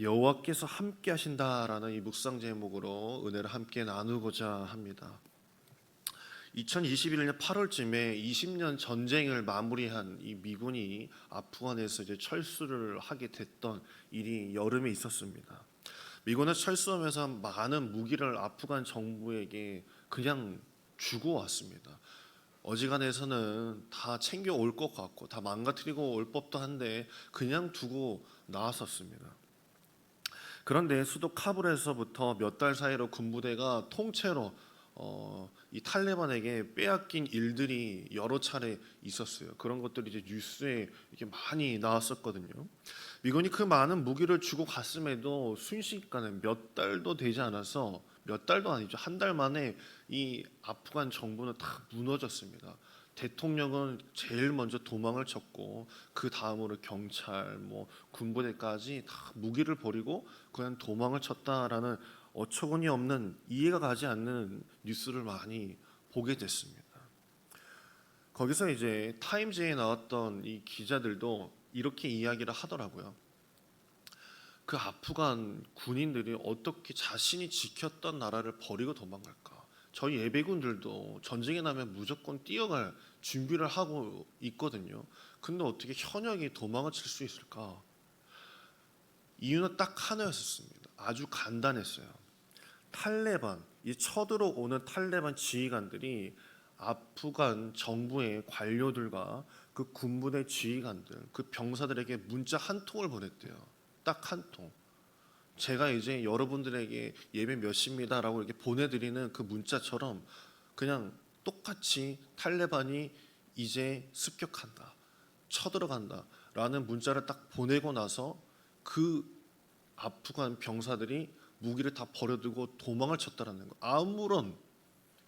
여호와께서 함께 하신다라는 이 묵상 제목으로 은혜를 함께 나누고자 합니다. 2021년 8월쯤에 20년 전쟁을 마무리한 이 미군이 아프간에서 이제 철수를 하게 됐던 일이 여름에 있었습니다. 미군은 철수하면서 많은 무기를 아프간 정부에게 그냥 주고 왔습니다. 어지간해서는 다 챙겨 올 것 같고 다 망가뜨리고 올 법도 한데 그냥 두고 나왔었습니다. 그런데 수도 카불에서부터 몇 달 사이로 군부대가 통째로 이 탈레반에게 빼앗긴 일들이 여러 차례 있었어요. 그런 것들이 이제 뉴스에 이렇게 많이 나왔었거든요. 미군이 그 많은 무기를 주고 갔음에도 순식간에 몇 달도 되지 않아서, 몇 달도 아니죠, 한 달 만에 이 아프간 정부는 다 무너졌습니다. 대통령은 제일 먼저 도망을 쳤고 그 다음으로 경찰, 군부대까지 다 무기를 버리고 그냥 도망을 쳤다라는 어처구니 없는, 이해가 가지 않는 뉴스를 많이 보게 됐습니다. 거기서 이제 타임즈에 나왔던 이 기자들도 이렇게 이야기를 하더라고요. 그 아프간 군인들이 어떻게 자신이 지켰던 나라를 버리고 도망갈까? 저희 예비군들도 전쟁이 나면 무조건 뛰어갈 준비를 하고 있거든요. 근데 어떻게 현역이 도망을 칠 수 있을까? 이유는 딱 하나였습니다. 아주 간단했어요. 탈레반, 이 쳐들어오는 탈레반 지휘관들이 아프간 정부의 관료들과 그 군부대 지휘관들, 그 병사들에게 문자 한 통을 보냈대요. 딱 한 통. 제가 이제 여러분들에게 예배 몇 시입니다라고 이렇게 보내드리는 그 문자처럼 그냥 똑같이 탈레반이 이제 습격한다, 쳐들어간다 라는 문자를 딱 보내고 나서 그 아프간 병사들이 무기를 다 버려두고 도망을 쳤다라는 거. 아무런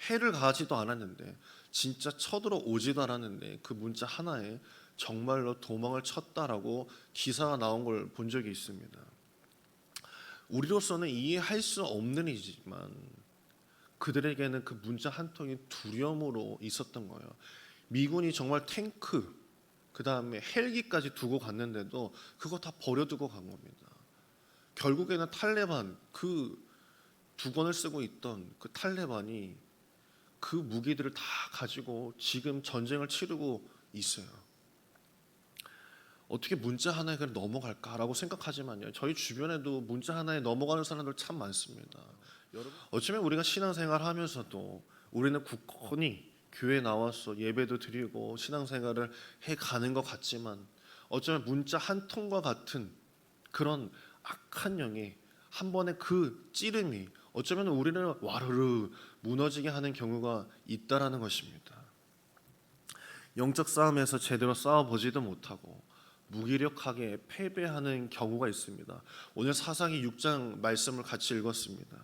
해를 가하지도 않았는데, 진짜 쳐들어오지도 않았는데 그 문자 하나에 정말로 도망을 쳤다라고 기사가 나온 걸 본 적이 있습니다. 우리로서는 이해할 수 없는 일이지만 그들에게는 그 문자 한 통이 두려움으로 있었던 거예요. 미군이 정말 탱크, 그 다음에 헬기까지 두고 갔는데도 그거 다 버려두고 간 겁니다. 결국에는 탈레반, 그 두건을 쓰고 있던 그 탈레반이 그 무기들을 다 가지고 지금 전쟁을 치르고 있어요. 어떻게 문자 하나에 그냥 넘어갈까라고 생각하지만요, 저희 주변에도 문자 하나에 넘어가는 사람들 참 많습니다. 어쩌면 우리가 신앙생활 하면서도 우리는 굳건히 교회 나와서 예배도 드리고 신앙생활을 해가는 것 같지만, 어쩌면 문자 한 통과 같은 그런 악한 영의 한 번의 그 찌름이 어쩌면 우리를 와르르 무너지게 하는 경우가 있다라는 것입니다. 영적 싸움에서 제대로 싸워보지도 못하고 무기력하게 패배하는 경우가 있습니다. 오늘 사사기 6장 말씀을 같이 읽었습니다.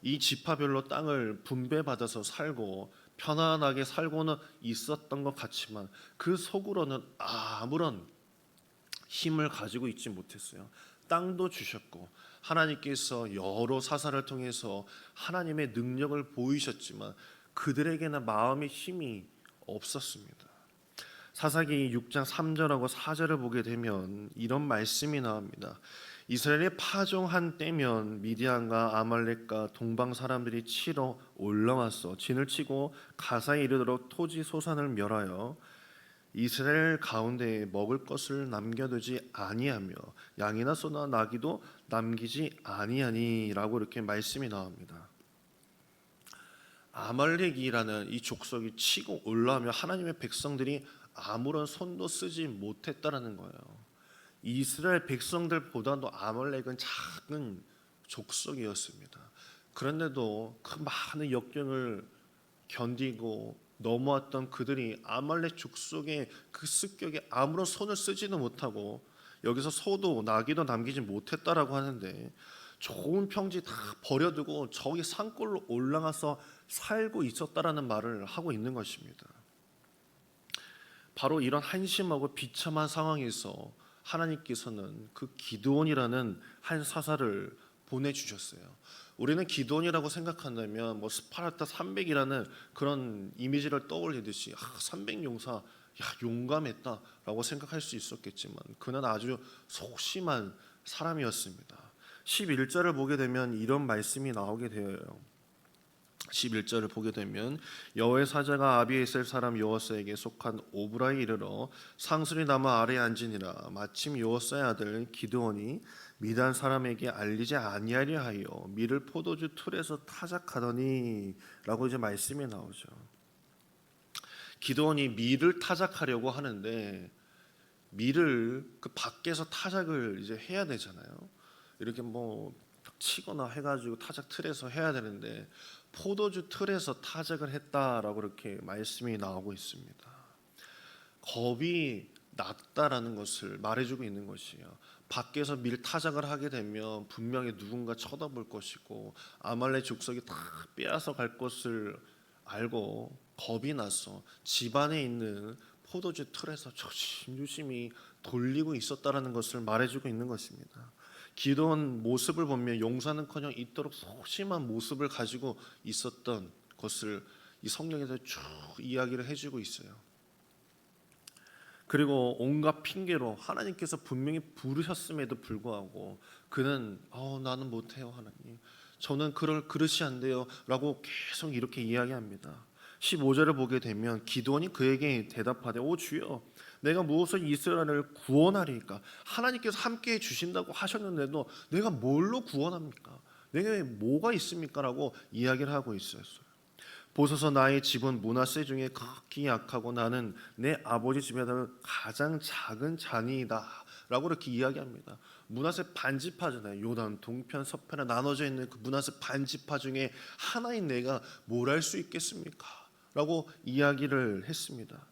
이 지파별로 땅을 분배받아서 살고 편안하게 살고는 있었던 것 같지만 그 속으로는 아무런 힘을 가지고 있지 못했어요. 땅도 주셨고 하나님께서 여러 사사를 통해서 하나님의 능력을 보이셨지만 그들에게는 마음의 힘이 없었습니다. 사사기 6장 3절하고 4절을 보게 되면 이런 말씀이 나옵니다. 이스라엘이 파종한 때면 미디안과 아말렉과 동방 사람들이 치러 올라와서 진을 치고 가사에 이르도록 토지 소산을 멸하여 이스라엘 가운데 먹을 것을 남겨두지 아니하며 양이나 소나 나귀도 남기지 아니하니라고 이렇게 말씀이 나옵니다. 아말렉이라는 이 족속이 치고 올라오며 하나님의 백성들이 아무런 손도 쓰지 못했다라는 거예요. 이스라엘 백성들보다도 아말렉은 작은 족속이었습니다. 그런데도 그 많은 역경을 견디고 넘어왔던 그들이 아말렉 족속의 그 습격에 아무런 손을 쓰지도 못하고, 여기서 소도 나귀도 남기지 못했다라고 하는데 좋은 평지 다 버려두고 저기 산골로 올라가서 살고 있었다라는 말을 하고 있는 것입니다. 바로 이런 한심하고 비참한 상황에서 하나님께서는 그 기드온이라는 한 사사를 보내주셨어요. 우리는 기드온이라고 생각한다면 스파르타 300이라는 그런 이미지를 떠올리듯이 300용사, 용감했다라고 생각할 수 있었겠지만 그는 아주 소심한 사람이었습니다. 11절을 보게 되면 이런 말씀이 나오게 되어요. 11절을 보게 되면 여호와의 사자가 아비에셀 사람 요아스에게 속한 오브라에 이르러 상술이 남아 아래에 앉으니라. 마침 요아스의 아들 기드온이 미단 사람에게 알리지 아니하려 하여 밀을 포도주 틀에서 타작하더니 라고 이제 말씀이 나오죠. 기드온이 밀을 타작하려고 하는데 밀을 그 밖에서 타작을 이제 해야 되잖아요. 이렇게 뭐 치거나 해가지고 타작 틀에서 해야 되는데 포도주 틀에서 타작을 했다라고 이렇게 말씀이 나오고 있습니다. 겁이 났다라는 것을 말해주고 있는 것이에요. 밖에서 밀 타작을 하게 되면 분명히 누군가 쳐다볼 것이고 아말렉 족속이 다 빼앗아 갈 것을 알고 겁이 나서 집안에 있는 포도주 틀에서 조심조심히 돌리고 있었다라는 것을 말해주고 있는 것입니다. 기도원 모습을 보면 용사는커녕 이토록 소심한 모습을 가지고 있었던 것을 이 성경에서 쭉 이야기를 해주고 있어요. 그리고 온갖 핑계로 하나님께서 분명히 부르셨음에도 불구하고 그는 나는 못해요 하나님, 저는 그럴 그릇이 안 돼요 라고 계속 이렇게 이야기합니다. 15절을 보게 되면 기드온이 그에게 대답하되 오 주여 내가 무엇을 이스라엘을 구원하리까? 하나님께서 함께해 주신다고 하셨는데도 내가 뭘로 구원합니까? 내게 뭐가 있습니까? 라고 이야기를 하고 있었어요. 보소서 나의 집은 므낫세 중에 극히 약하고 나는 내 아버지 집에서 가장 작은 자니이다 라고 이렇게 이야기합니다. 므낫세 반지파잖아요. 요단 동편 서편에 나눠져 있는 그 므낫세 반지파 중에 하나인 내가 뭘 할 수 있겠습니까? 라고 이야기를 했습니다.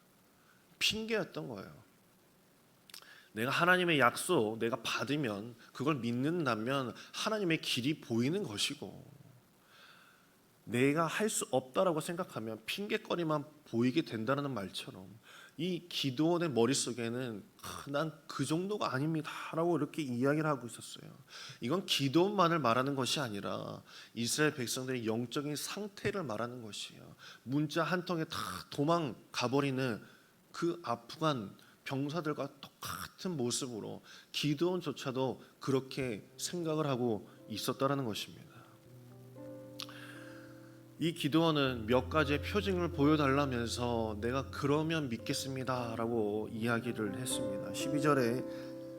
핑계였던 거예요. 내가 하나님의 약속 내가 받으면 그걸 믿는다면 하나님의 길이 보이는 것이고 내가 할 수 없다라고 생각하면 핑계거리만 보이게 된다는 말처럼 이 기드온의 머릿속에는 난 그 정도가 아닙니다 라고 이렇게 이야기를 하고 있었어요. 이건 기드온만을 말하는 것이 아니라 이스라엘 백성들의 영적인 상태를 말하는 것이에요. 문자 한 통에 다 도망가버리는 그 아프간 병사들과 똑같은 모습으로 기드온조차도 그렇게 생각을 하고 있었다라는 것입니다. 이 기드온은 몇 가지의 표징을 보여달라면서 내가 그러면 믿겠습니다 라고 이야기를 했습니다. 12절에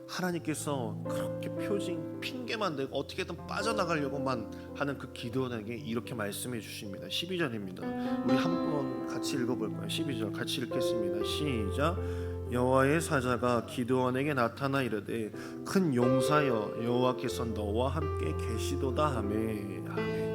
하나님께서 그렇게 표징 핑계만 대고 어떻게든 빠져나가려고만 하는 그 기드온에게 이렇게 말씀해 주십니다. 12절입니다. 우리 한번 같이 읽어볼 거예요. 12절 같이 읽겠습니다. 시작. 여호와의 사자가 기드온에게 나타나 이르되 큰 용사여 여호와께서 너와 함께 계시도다 하매. 아멘.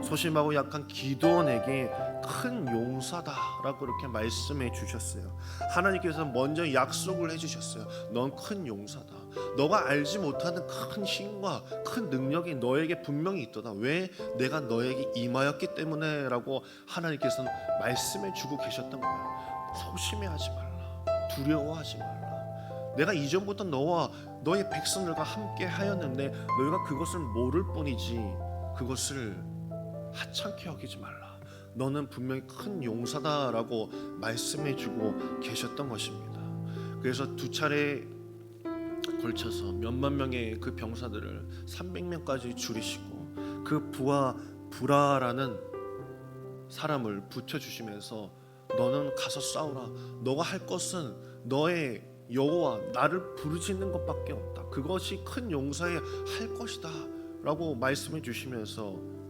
소심하고 약한 기드온에게 큰 용사다라고 이렇게 말씀해 주셨어요. 하나님께서 먼저 약속을 해주셨어요. 넌 큰 용사다. 너가 알지 못하는 큰 힘과 큰 능력이 너에게 분명히 있도다. 왜? 내가 너에게 임하였기 때문에 라고 하나님께서는 말씀해 주고 계셨던 거예요. 소심해하지 말라. 두려워하지 말라. 내가 이전부터 너와 너의 백성들과 함께 하였는데 너희가 그것을 모를 뿐이지 그것을 하찮게 여기지 말라. 너는 분명히 큰 용사다라고 말씀해주고 계셨던 것입니다. 그래서 두 차례 걸쳐서 몇만 명의 그 병사들을 300명까지 줄이시고 그 부하 부라라는 사람을 붙여주시면서 너는 가서 싸우라. 너가 할 것은 너의 여호와 나를 부르짖는 것밖에 없다. 그것이 큰 용사의 할 것이다 라고 말씀해 주시면서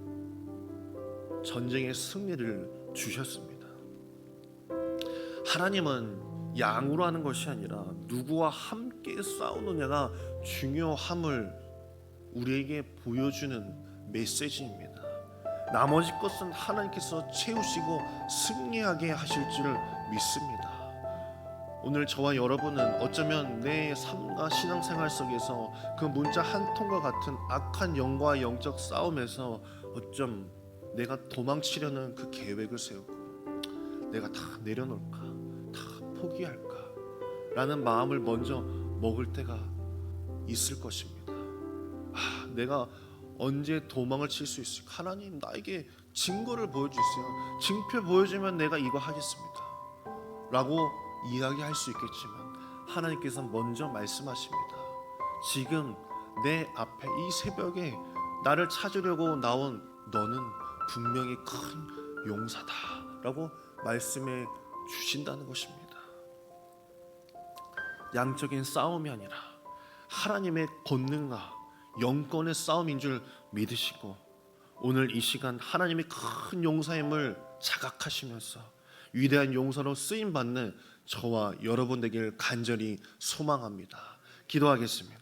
전쟁의 승리를 주셨습니다. 하나님은 양으로 하는 것이 아니라 누구와 함께 싸우느냐가 중요함을 우리에게 보여주는 메시지입니다. 나머지 것은 하나님께서 채우시고 승리하게 하실 줄 믿습니다. 오늘 저와 여러분은 어쩌면 내 삶과 신앙생활 속에서 그 문자 한 통과 같은 악한 영과 영적 싸움에서 어쩜 내가 도망치려는 그 계획을 세우고 내가 다 내려놓을까, 다 포기할까 라는 마음을 먼저 먹을 때가 있을 것입니다. 내가 언제 도망을 칠 수 있을까? 하나님 나에게 증거를 보여주세요. 증표 보여주면 내가 이거 하겠습니다 라고 이야기할 수 있겠지만 하나님께서 먼저 말씀하십니다. 지금 내 앞에 이 새벽에 나를 찾으려고 나온 너는 분명히 큰 용사다라고 말씀해 주신다는 것입니다. 양적인 싸움이 아니라 하나님의 권능과 영권의 싸움인 줄 믿으시고 오늘 이 시간 하나님의 큰 용사임을 자각하시면서 위대한 용사로 쓰임 받는 저와 여러분 되길 간절히 소망합니다. 기도하겠습니다.